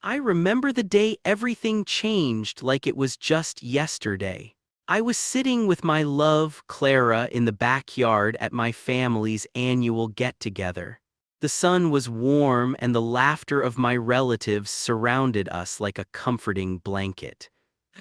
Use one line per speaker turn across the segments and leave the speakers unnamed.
I remember the day everything changed like it was just yesterday. I was sitting with my love, Clara, in the backyard at my family's annual get-together. The sun was warm and the laughter of my relatives surrounded us like a comforting blanket.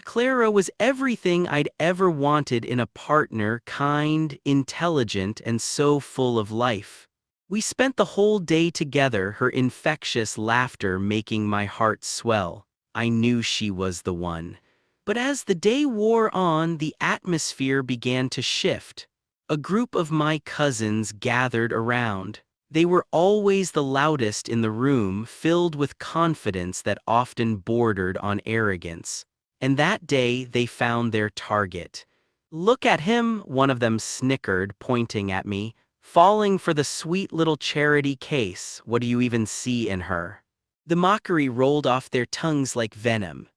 Clara was everything I'd ever wanted in a partner, kind, intelligent, and so full of life. We spent the whole day together, her infectious laughter making my heart swell. I knew she was the one. But as the day wore on, the atmosphere began to shift. A group of my cousins gathered around. They were always the loudest in the room, filled with confidence that often bordered on arrogance. And that day they found their target. "Look at him," one of them snickered, pointing at me. "Falling for the sweet little charity case. What do you even see in her?" The mockery rolled off their tongues like venom.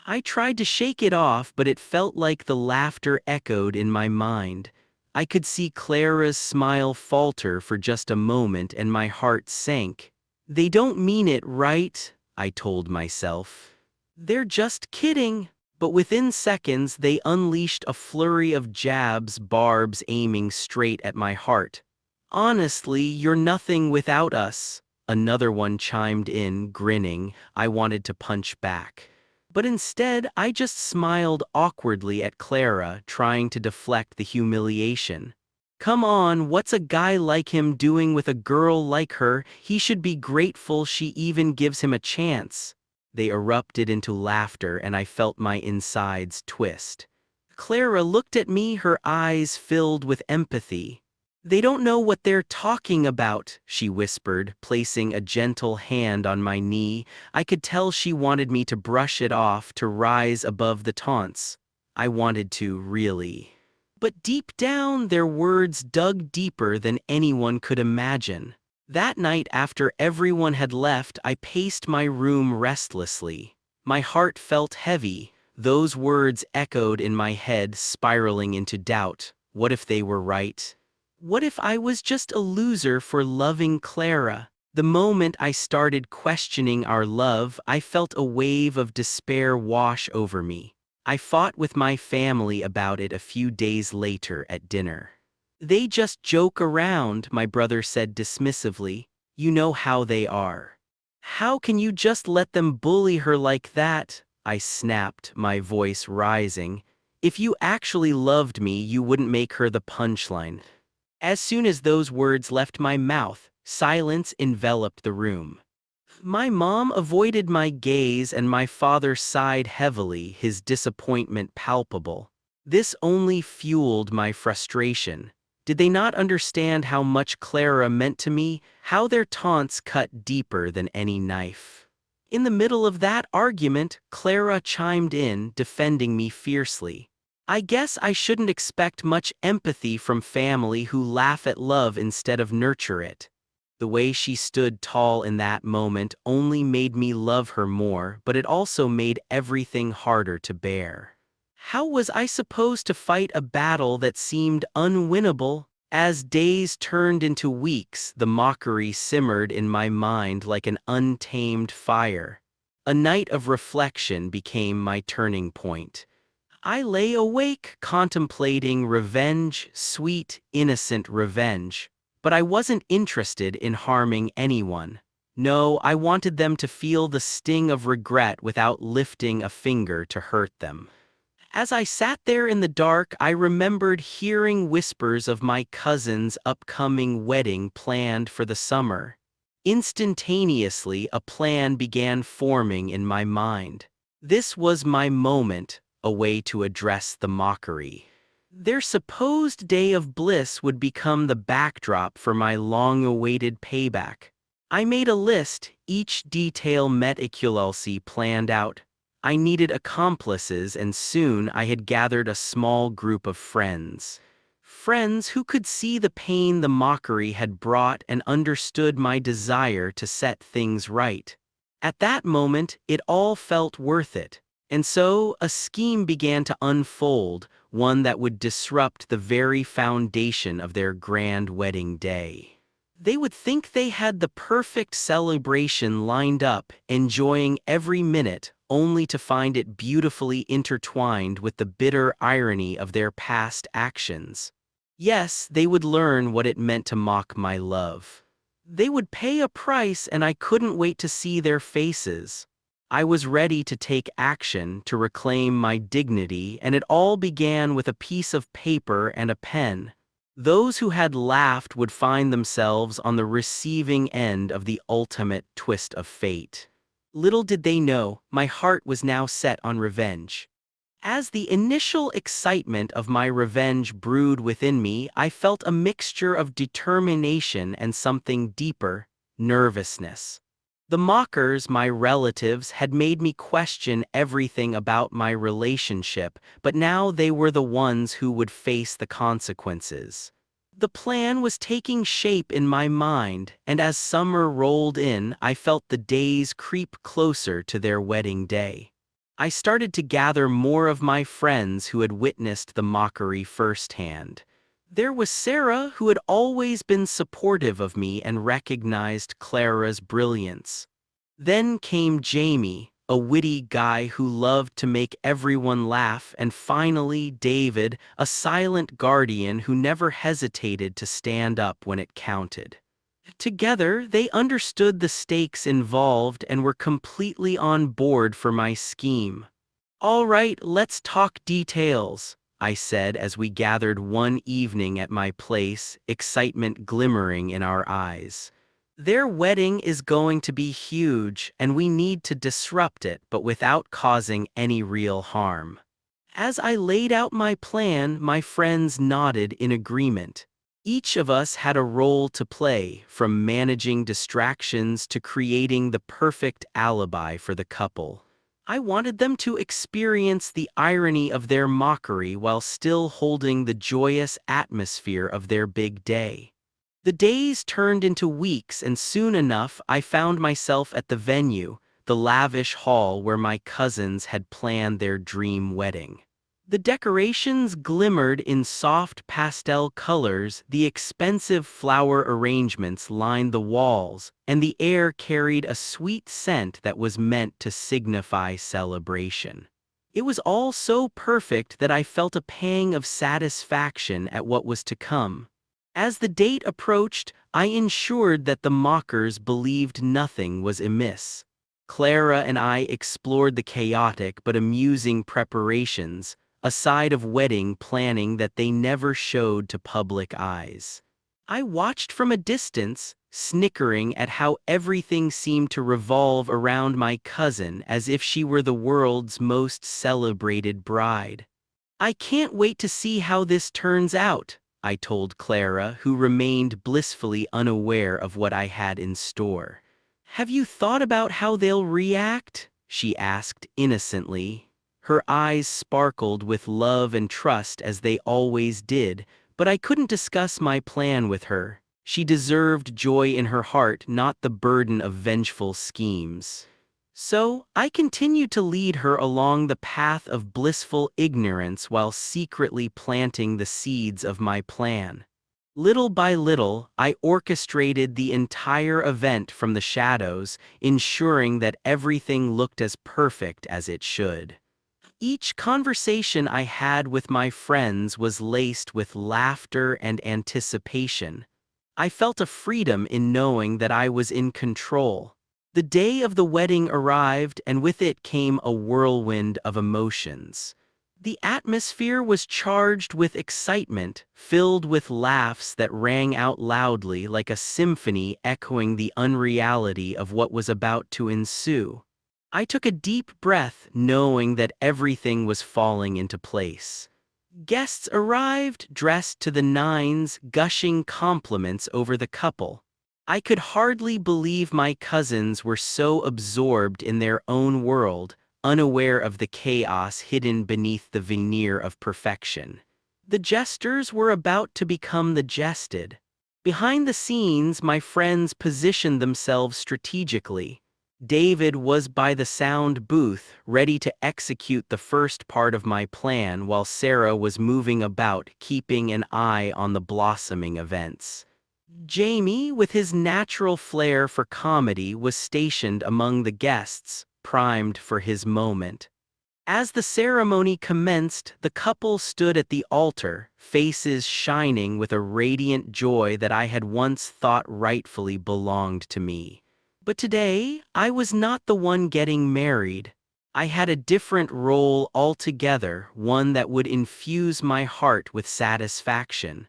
I tried to shake it off, but it felt like the laughter echoed in my mind. I could see Clara's smile falter for just a moment and my heart sank. "They don't mean it, right?" I told myself. "They're just kidding." But within seconds they unleashed a flurry of jabs, barbs aiming straight at my heart. "Honestly, you're nothing without us," another one chimed in, grinning. I wanted to punch back. But instead, I just smiled awkwardly at Clara, trying to deflect the humiliation. "Come on, what's a guy like him doing with a girl like her? He should be grateful she even gives him a chance." They erupted into laughter and I felt my insides twist. Clara looked at me, her eyes filled with empathy. "They don't know what they're talking about," she whispered, placing a gentle hand on my knee. I could tell she wanted me to brush it off, to rise above the taunts. I wanted to, really. But deep down, their words dug deeper than anyone could imagine. That night, after everyone had left, I paced my room restlessly. My heart felt heavy. Those words echoed in my head, spiraling into doubt. What if they were right? What if I was just a loser for loving Clara? The moment I started questioning our love, I felt a wave of despair wash over me. I fought with my family about it a few days later at dinner. "They just joke around," my brother said dismissively. "You know how they are." "How can you just let them bully her like that?" I snapped, my voice rising. "If you actually loved me, you wouldn't make her the punchline." As soon as those words left my mouth, silence enveloped the room. My mom avoided my gaze and my father sighed heavily, his disappointment palpable. This only fueled my frustration. Did they not understand how much Clara meant to me, how their taunts cut deeper than any knife? In the middle of that argument, Clara chimed in, defending me fiercely. "I guess I shouldn't expect much empathy from family who laugh at love instead of nurture it." The way she stood tall in that moment only made me love her more, but it also made everything harder to bear. How was I supposed to fight a battle that seemed unwinnable? As days turned into weeks, the mockery simmered in my mind like an untamed fire. A night of reflection became my turning point. I lay awake contemplating revenge, sweet, innocent revenge. But I wasn't interested in harming anyone. No, I wanted them to feel the sting of regret without lifting a finger to hurt them. As I sat there in the dark, I remembered hearing whispers of my cousin's upcoming wedding planned for the summer. Instantaneously, a plan began forming in my mind. This was my moment, a way to address the mockery. Their supposed day of bliss would become the backdrop for my long-awaited payback. I made a list, each detail meticulously planned out. I needed accomplices, and soon I had gathered a small group of friends. Friends who could see the pain the mockery had brought and understood my desire to set things right. At that moment, it all felt worth it. And so, a scheme began to unfold, one that would disrupt the very foundation of their grand wedding day. They would think they had the perfect celebration lined up, enjoying every minute, only to find it beautifully intertwined with the bitter irony of their past actions. Yes, they would learn what it meant to mock my love. They would pay a price, and I couldn't wait to see their faces. I was ready to take action, to reclaim my dignity, and it all began with a piece of paper and a pen. Those who had laughed would find themselves on the receiving end of the ultimate twist of fate. Little did they know, my heart was now set on revenge. As the initial excitement of my revenge brewed within me, I felt a mixture of determination and something deeper, nervousness. The mockers, my relatives, had made me question everything about my relationship, but now they were the ones who would face the consequences. The plan was taking shape in my mind, and as summer rolled in, I felt the days creep closer to their wedding day. I started to gather more of my friends who had witnessed the mockery firsthand. There was Sarah, who had always been supportive of me and recognized Clara's brilliance. Then came Jamie, a witty guy who loved to make everyone laugh, and finally David, a silent guardian who never hesitated to stand up when it counted. Together, they understood the stakes involved and were completely on board for my scheme. "All right, let's talk details," I said as we gathered one evening at my place, excitement glimmering in our eyes. "Their wedding is going to be huge, and we need to disrupt it, but without causing any real harm." As I laid out my plan, my friends nodded in agreement. Each of us had a role to play, from managing distractions to creating the perfect alibi for the couple. I wanted them to experience the irony of their mockery while still holding the joyous atmosphere of their big day. The days turned into weeks, and soon enough I found myself at the venue, the lavish hall where my cousins had planned their dream wedding. The decorations glimmered in soft pastel colors, the expensive flower arrangements lined the walls, and the air carried a sweet scent that was meant to signify celebration. It was all so perfect that I felt a pang of satisfaction at what was to come. As the date approached, I ensured that the mockers believed nothing was amiss. Clara and I explored the chaotic but amusing preparations, a side of wedding planning that they never showed to public eyes. I watched from a distance, snickering at how everything seemed to revolve around my cousin as if she were the world's most celebrated bride. "I can't wait to see how this turns out," I told Clara, who remained blissfully unaware of what I had in store. "Have you thought about how they'll react?" she asked innocently. Her eyes sparkled with love and trust as they always did, but I couldn't discuss my plan with her. She deserved joy in her heart, not the burden of vengeful schemes. So, I continued to lead her along the path of blissful ignorance while secretly planting the seeds of my plan. Little by little, I orchestrated the entire event from the shadows, ensuring that everything looked as perfect as it should. Each conversation I had with my friends was laced with laughter and anticipation. I felt a freedom in knowing that I was in control. The day of the wedding arrived, and with it came a whirlwind of emotions. The atmosphere was charged with excitement, filled with laughs that rang out loudly like a symphony echoing the unreality of what was about to ensue. I took a deep breath, knowing that everything was falling into place. Guests arrived, dressed to the nines, gushing compliments over the couple. I could hardly believe my cousins were so absorbed in their own world, unaware of the chaos hidden beneath the veneer of perfection. The jesters were about to become the jested. Behind the scenes, my friends positioned themselves strategically. David was by the sound booth, ready to execute the first part of my plan, while Sarah was moving about, keeping an eye on the blossoming events. Jamie, with his natural flair for comedy, was stationed among the guests, primed for his moment. As the ceremony commenced, the couple stood at the altar, faces shining with a radiant joy that I had once thought rightfully belonged to me. But today, I was not the one getting married. I had a different role altogether, one that would infuse my heart with satisfaction.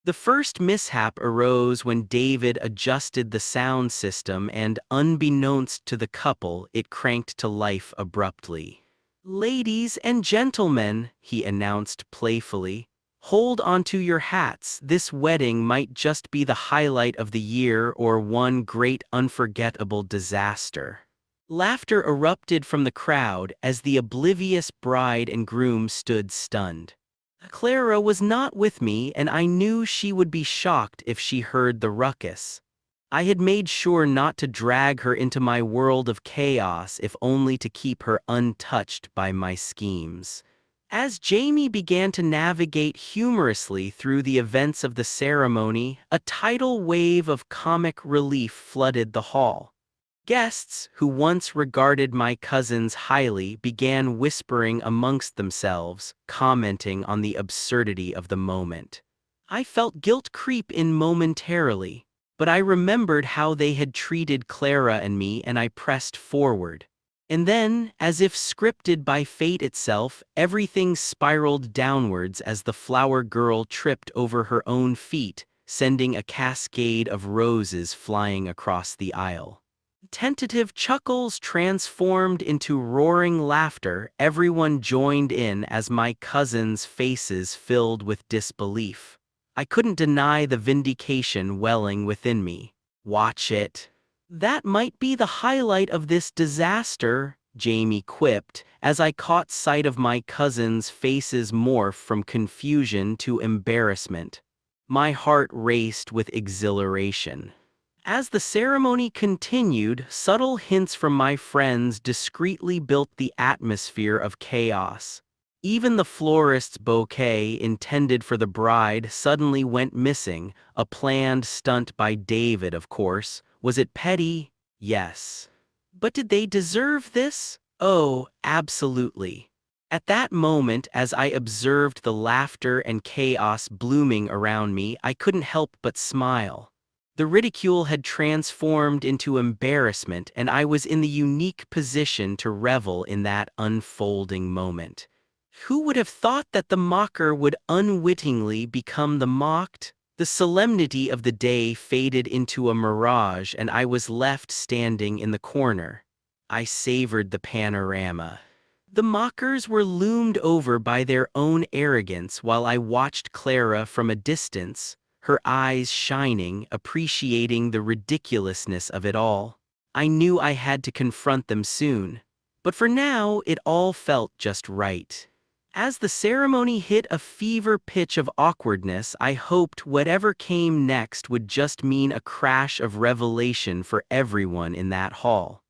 The first mishap arose when David adjusted the sound system and, unbeknownst to the couple, it cranked to life abruptly. "Ladies and gentlemen," he announced playfully, "hold onto your hats. This wedding might just be the highlight of the year or one great unforgettable disaster." Laughter erupted from the crowd as the oblivious bride and groom stood stunned. Clara was not with me, and I knew she would be shocked if she heard the ruckus. I had made sure not to drag her into my world of chaos, if only to keep her untouched by my schemes. As Jamie began to navigate humorously through the events of the ceremony, a tidal wave of comic relief flooded the hall. Guests, who once regarded my cousins highly, began whispering amongst themselves, commenting on the absurdity of the moment. I felt guilt creep in momentarily, but I remembered how they had treated Clara and me, and I pressed forward. And then, as if scripted by fate itself, everything spiraled downwards as the flower girl tripped over her own feet, sending a cascade of roses flying across the aisle. Tentative chuckles transformed into roaring laughter. Everyone joined in as my cousins' faces filled with disbelief. I couldn't deny the vindication welling within me. "Watch it. That might be the highlight of this disaster," Jamie quipped, as I caught sight of my cousins' faces morph from confusion to embarrassment. My heart raced with exhilaration. As the ceremony continued, subtle hints from my friends discreetly built the atmosphere of chaos. Even the florist's bouquet intended for the bride suddenly went missing, a planned stunt by David, of course. Was it petty? Yes. But did they deserve this? Oh, absolutely. At that moment, as I observed the laughter and chaos blooming around me, I couldn't help but smile. The ridicule had transformed into embarrassment, and I was in the unique position to revel in that unfolding moment. Who would have thought that the mocker would unwittingly become the mocked? The solemnity of the day faded into a mirage, and I was left standing in the corner. I savored the panorama. The mockers were loomed over by their own arrogance while I watched Clara from a distance, her eyes shining, appreciating the ridiculousness of it all. I knew I had to confront them soon, but for now it all felt just right. As the ceremony hit a fever pitch of awkwardness, I hoped whatever came next would just mean a crash of revelation for everyone in that hall.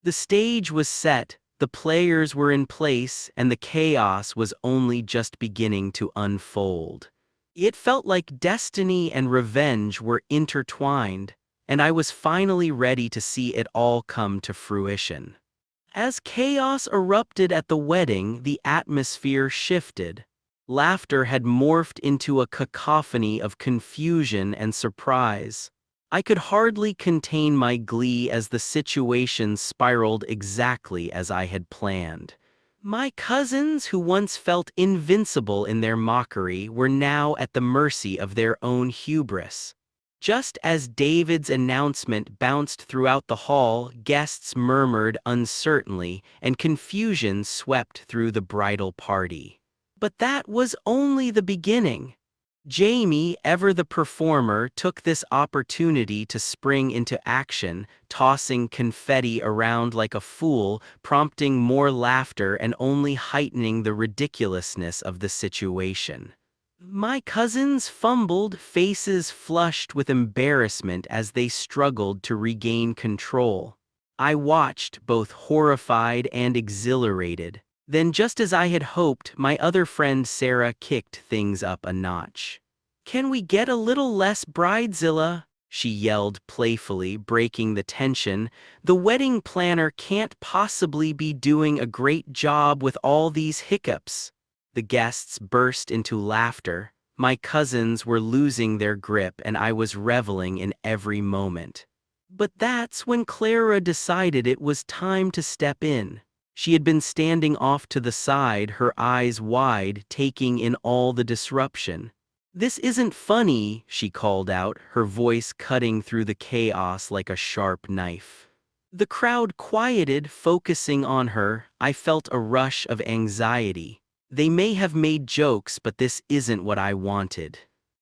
The stage was set, the players were in place, and the chaos was only just beginning to unfold. It felt like destiny and revenge were intertwined, and I was finally ready to see it all come to fruition. As chaos erupted at the wedding, the atmosphere shifted. Laughter had morphed into a cacophony of confusion and surprise. I could hardly contain my glee as the situation spiraled exactly as I had planned. My cousins, who once felt invincible in their mockery, were now at the mercy of their own hubris. Just as David's announcement bounced throughout the hall, guests murmured uncertainly, and confusion swept through the bridal party. But that was only the beginning. Jamie, ever the performer, took this opportunity to spring into action, tossing confetti around like a fool, prompting more laughter and only heightening the ridiculousness of the situation. My cousins fumbled, faces flushed with embarrassment as they struggled to regain control. I watched, both horrified and exhilarated. Then, just as I had hoped, my other friend Sarah kicked things up a notch. "Can we get a little less bridezilla?" she yelled playfully, breaking the tension. The wedding planner can't possibly be doing a great job with all these hiccups. The guests burst into laughter. My cousins were losing their grip and I was reveling in every moment. But that's when Clara decided it was time to step in. She had been standing off to the side, her eyes wide, taking in all the disruption. "This isn't funny," she called out, her voice cutting through the chaos like a sharp knife. The crowd quieted, focusing on her. I felt a rush of anxiety. They may have made jokes, but this isn't what I wanted.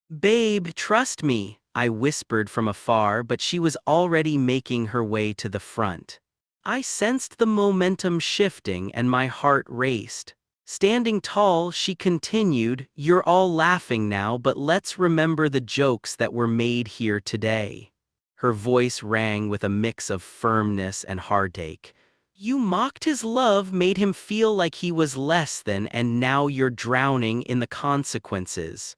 "Babe, trust me," I whispered from afar, but she was already making her way to the front. I sensed the momentum shifting and my heart raced. Standing tall, she continued, "You're all laughing now, but let's remember the jokes that were made here today." Her voice rang with a mix of firmness and heartache. "You mocked his love, made him feel like he was less than, and now you're drowning in the consequences."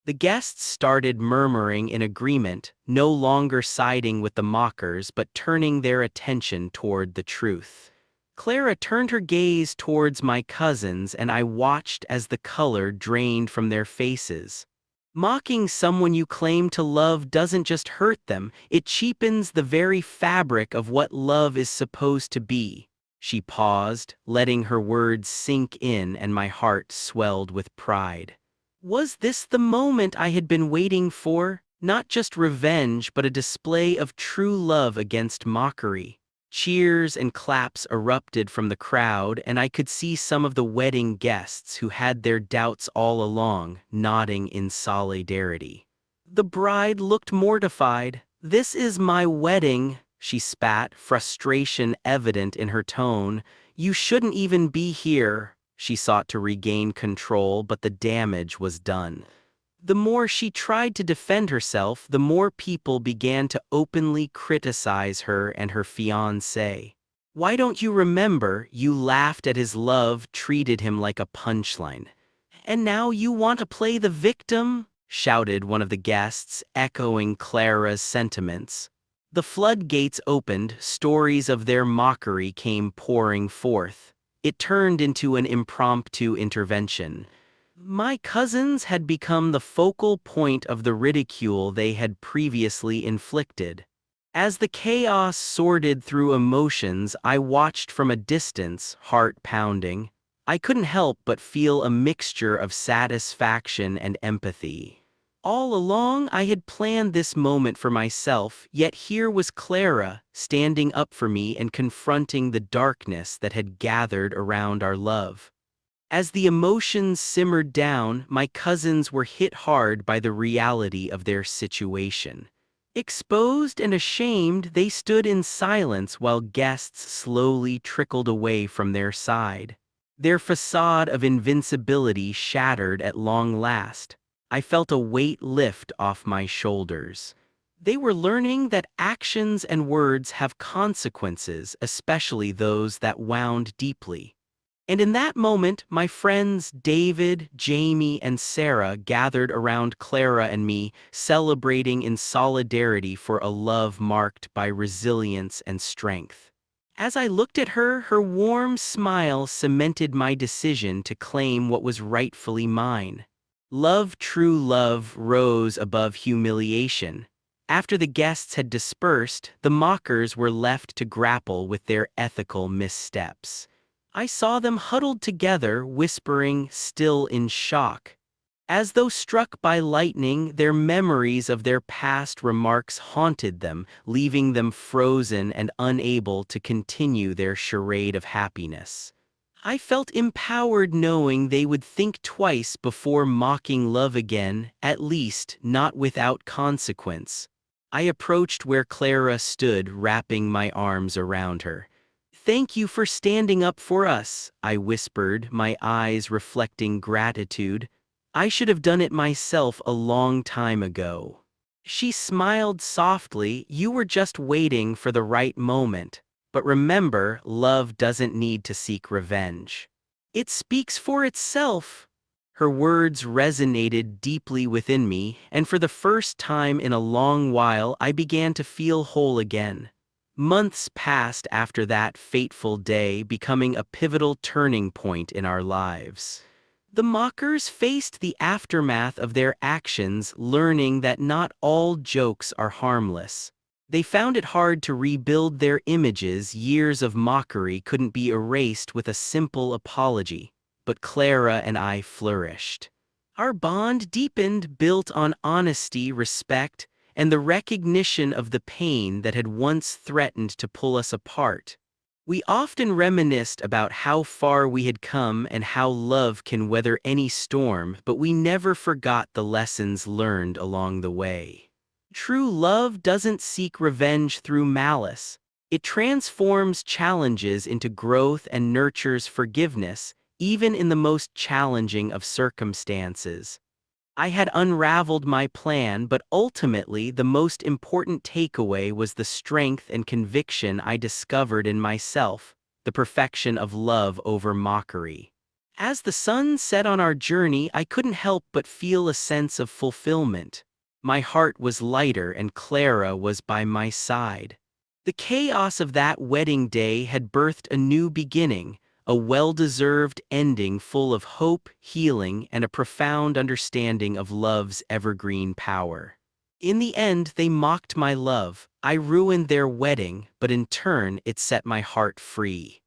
The guests started murmuring in agreement, no longer siding with the mockers but turning their attention toward the truth. Clara turned her gaze towards my cousins and I watched as the color drained from their faces. "Mocking someone you claim to love doesn't just hurt them, it cheapens the very fabric of what love is supposed to be." She paused, letting her words sink in, and my heart swelled with pride. Was this the moment I had been waiting for? Not just revenge, but a display of true love against mockery. Cheers and claps erupted from the crowd, and I could see some of the wedding guests who had their doubts all along, nodding in solidarity. The bride looked mortified. "This is my wedding," she spat, frustration evident in her tone. "You shouldn't even be here." She sought to regain control, but the damage was done. The more she tried to defend herself, the more people began to openly criticize her and her fiancé. "Why don't you remember, you laughed at his love, treated him like a punchline. And now you want to play the victim?" shouted one of the guests, echoing Clara's sentiments. The floodgates opened, stories of their mockery came pouring forth. It turned into an impromptu intervention. My cousins had become the focal point of the ridicule they had previously inflicted. As the chaos sorted through emotions, I watched from a distance, heart pounding. I couldn't help but feel a mixture of satisfaction and empathy. All along, I had planned this moment for myself, yet here was Clara, standing up for me and confronting the darkness that had gathered around our love. As the emotions simmered down, my cousins were hit hard by the reality of their situation. Exposed and ashamed, they stood in silence while guests slowly trickled away from their side. Their facade of invincibility shattered at long last. I felt a weight lift off my shoulders. They were learning that actions and words have consequences, especially those that wound deeply. And in that moment, my friends David, Jamie, and Sarah gathered around Clara and me, celebrating in solidarity for a love marked by resilience and strength. As I looked at her, her warm smile cemented my decision to claim what was rightfully mine. Love, true love, rose above humiliation. After the guests had dispersed, the mockers were left to grapple with their ethical missteps. I saw them huddled together, whispering, still in shock. As though struck by lightning, their memories of their past remarks haunted them, leaving them frozen and unable to continue their charade of happiness. I felt empowered knowing they would think twice before mocking love again, at least not without consequence. I approached where Clara stood, wrapping my arms around her. "Thank you for standing up for us," I whispered, my eyes reflecting gratitude. "I should have done it myself a long time ago." She smiled softly. "You were just waiting for the right moment. But remember, love doesn't need to seek revenge. It speaks for itself." Her words resonated deeply within me, and for the first time in a long while I began to feel whole again. Months passed after that fateful day, becoming a pivotal turning point in our lives. The mockers faced the aftermath of their actions, learning that not all jokes are harmless. They found it hard to rebuild their images. Years of mockery couldn't be erased with a simple apology, but Clara and I flourished. Our bond deepened, built on honesty, respect, and the recognition of the pain that had once threatened to pull us apart. We often reminisced about how far we had come and how love can weather any storm, but we never forgot the lessons learned along the way. True love doesn't seek revenge through malice. It transforms challenges into growth and nurtures forgiveness, even in the most challenging of circumstances. I had unraveled my plan, but ultimately the most important takeaway was the strength and conviction I discovered in myself, the perfection of love over mockery. As the sun set on our journey, I couldn't help but feel a sense of fulfillment. My heart was lighter and Clara was by my side. The chaos of that wedding day had birthed a new beginning, a well-deserved ending full of hope, healing, and a profound understanding of love's evergreen power. In the end, they mocked my love. I ruined their wedding, but in turn, it set my heart free.